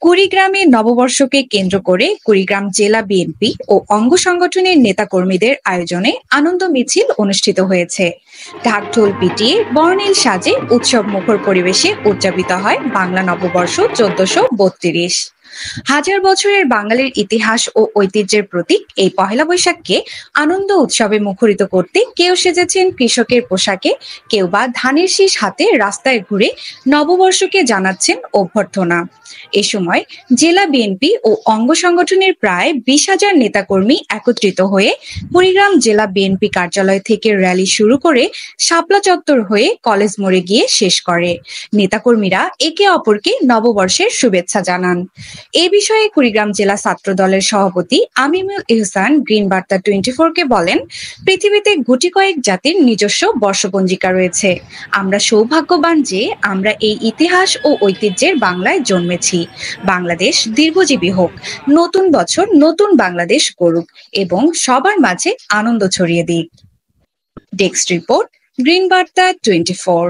কুড়িগ্রামে নববর্ষকে কেন্দ্র করে কুড়িগ্রাম জেলা বিএনপি ও অঙ্গ সংগঠনের নেতাকর্মীদের আয়োজনে আনন্দ মিছিল অনুষ্ঠিত হয়েছে। ঢাকঢোল পিটিয়ে বর্ণিল সাজে উৎসব মুখর পরিবেশে উদযাপিত হয় বাংলা নববর্ষ ১৪৩২। হাজার বছরের বাঙালির ইতিহাস ও ঐতিহ্যের প্রতীক এই পহেলা বৈশাখকে আনন্দ উৎসবে মুখরিত করতে কেউ সেজেছেন কৃষকের পোশাকে, কেউ বা ধানের শীষ হাতে রাস্তায় ঘুরে নববর্ষকে জানাচ্ছেন অভ্যর্থনা। এ সময় জেলা বিএনপি ও অঙ্গ সংগঠনের প্রায় ২০,০০০ নেতাকর্মী একত্রিত হয়ে কুড়িগ্রাম জেলা বিএনপি কার্যালয় থেকে র্যালি শুরু করে শাপলা চত্বর হয়ে কলেজ মোড়ে গিয়ে শেষ করে। নেতাকর্মীরা একে অপরকে নববর্ষের শুভেচ্ছা জানান। এ বিষয়ে কুড়িগ্রাম জেলা ছাত্র দলের সভাপতি আমিনুল ইহসান গ্রিন বার্তা 24-কে বলেন, পৃথিবীতে গুটি কয়েক জাতির নিজস্ব বর্ষপঞ্জিকা রয়েছে। আমরা সৌভাগ্যবান যে আমরা এই ইতিহাস ও ঐতিহ্যের বাংলায় জন্মেছি। বাংলাদেশ দীর্ঘজীবী হোক, নতুন বছর নতুন বাংলাদেশ গড়ুক এবং সবার মাঝে আনন্দ ছড়িয়ে দিক। ডেস্ক রিপোর্ট, গ্রিন বার্তা 24।